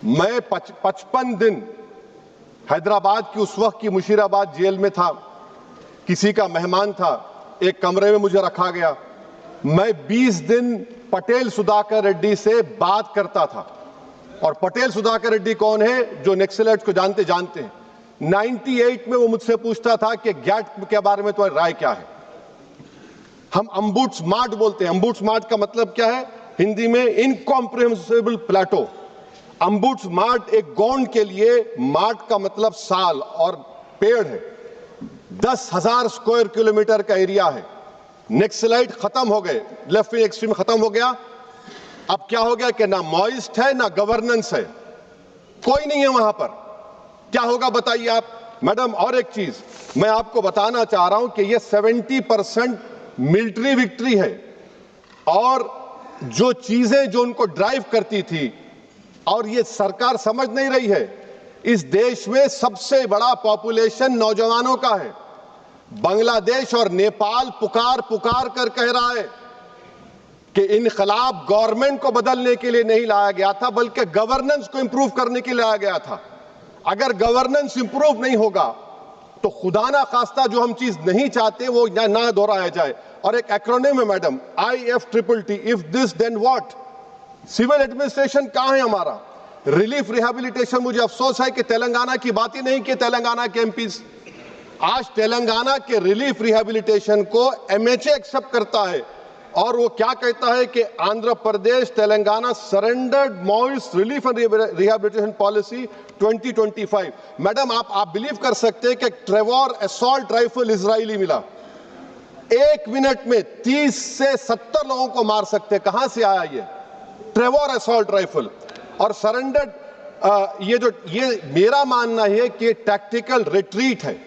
मैं 55 दिन हैदराबाद की उस वक्त की मुशीराबाद जेल में था। किसी का मेहमान था, एक कमरे में मुझे रखा गया। मैं 20 दिन पटेल सुधाकर रेड्डी से बात करता था। और पटेल सुधाकर रेड्डी कौन है? जो नक्सलाइट्स को जानते हैं। 98 में वो मुझसे पूछता था कि गैट के बारे में तुम्हारी राय क्या है। हम अम्बुड्समार्ट बोलते हैं। अम्बुड्समार्ट का मतलब क्या है हिंदी में? इनकॉम्प्रिहेंसिबल प्लेटो। अम्बुड्समार्ट एक गौंड के लिए मार्ट का मतलब साल और पेड़ है। 10,000 स्क्वायर किलोमीटर का एरिया है। नक्सलाइट खत्म हो गए, लेफ्ट विंग एक्सट्रीम खत्म हो गया। अब क्या हो गया कि ना मॉइस्ट है ना गवर्नेंस है, कोई नहीं है वहां पर। क्या होगा बताइए आप मैडम। और एक चीज मैं आपको बताना चाह रहा हूं कि ये 70% मिलिट्री विक्ट्री है। और जो चीजें जो उनको ड्राइव करती थी, और ये सरकार समझ नहीं रही है, इस देश में सबसे बड़ा पॉपुलेशन नौजवानों का है। बांग्लादेश और नेपाल पुकार कर कह रहा है कि इनकलाब गवर्नमेंट को बदलने के लिए नहीं लाया गया था, बल्कि गवर्नेंस को इंप्रूव करने के लिए लाया गया था। अगर गवर्नेंस इंप्रूव नहीं होगा तो खुदा ना खास्ता जो हम चीज नहीं चाहते वो ना दोहराया जाए। और एक एक्रोनिम है madam, IFTTT, if this then what. Civil administration कहां है हमारा? Relief rehabilitation. मुझे अफसोस है कि तेलंगाना की बात ही नहीं की तेलंगाना के एमपीज। आज तेलंगाना के रिलीफ रिहैबिलिटेशन को MHA एक्सेप्ट करता है और वो क्या कहता है कि Andhra Pradesh Telangana surrendered Maoist relief and rehabilitation policy 2025। Madam आप बिलीव कर सकते हैं कि ट्रेवर असॉल्ट राइफल इजरायली मिला। 1 मिनट में 30 से 70 लोगों को मार सकते। कहां से आया ये ट्रेवर असॉल्ट राइफल? और सरेंडर्ड ये मेरा मानना है कि टैक्टिकल रिट्रीट है।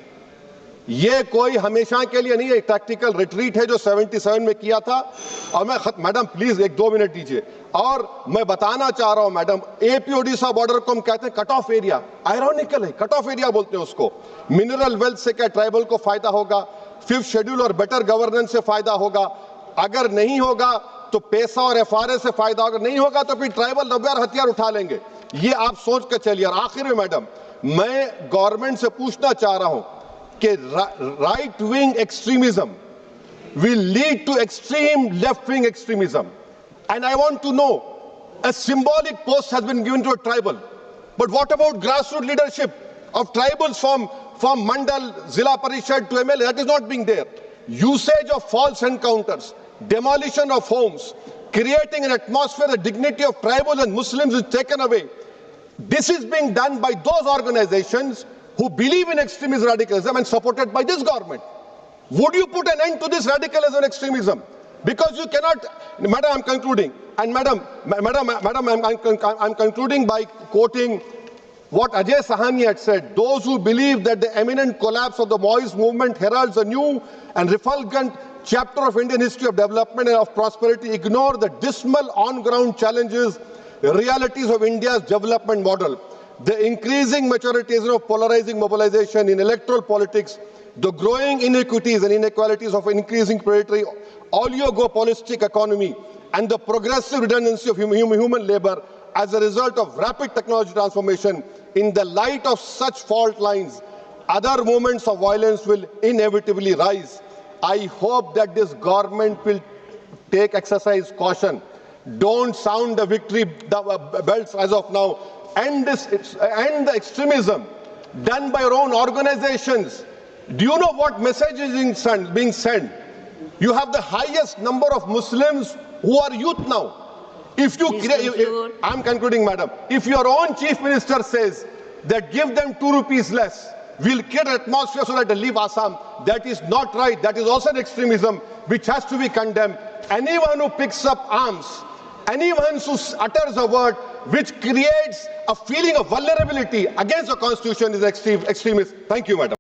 ये कोई हमेशा के लिए नहीं है। टैक्टिकल रिट्रीट है जो 77 में किया था। और मैडम प्लीज 1-2 मिनट दीजिए। और मैं बताना चाह रहा हूं मैडम, AP ओडिशा बॉर्डर को हम कहते हैं कट ऑफ एरिया। आयरॉनिकल है, कट ऑफ एरिया बोलते हैं उसको। मिनरल वेल्थ से क्या ट्राइबल को फायदा होगा? 5th शेड्यूल और बेटर गवर्नेंस से फायदा होगा। अगर नहीं होगा तो पैसा और FRA से फायदा होगा। नहीं होगा तो फिर ट्राइबल रबर हथियार उठा लेंगे। ये आप सोच कर चलिए। और आखिर में मैडम, मैं गवर्नमेंट से पूछना चाह रहा हूं कि right wing extremism will lead to extreme left wing extremism, and I want to know, a symbolic post has been given to a tribal, but what about grassroots leadership of tribals from mandal, zilla parishad to MLA? That is not being there. Usage of false encounters, demolition of homes, creating an atmosphere the dignity of tribals and Muslims is taken away. This is being done by those organizations who believe in extremist radicalism and supported by this government. Would you put an end to this radicalism and extremism? Because you cannot, madam, I'm concluding, and madam, I'm concluding by quoting what Ajay Sahani had said. Those who believe that the imminent collapse of the Maoist movement heralds a new and refulgent chapter of Indian history of development and of prosperity ignore the dismal on-ground challenges, realities of India's development model. The increasing maturity of polarizing mobilization in electoral politics, the growing inequities and inequalities of increasing predatory oligopolistic economy, and the progressive redundancy of human labor as a result of rapid technology transformation. In the light of such fault lines, other moments of violence will inevitably rise. I hope that this government will exercise caution. Don't sound the victory bells as of now. End the extremism done by your own organizations. Do you know what message is being sent? You have the highest number of Muslims who are youth now. If you create, I'm concluding, madam. If your own chief minister says that give them 2 rupees less, we'll create an atmosphere so that they leave Assam, that is not right. That is also an extremism which has to be condemned. Anyone who picks up arms, anyone who utters a word which creates a feeling of vulnerability against the constitution is extremist. Thank you, madam.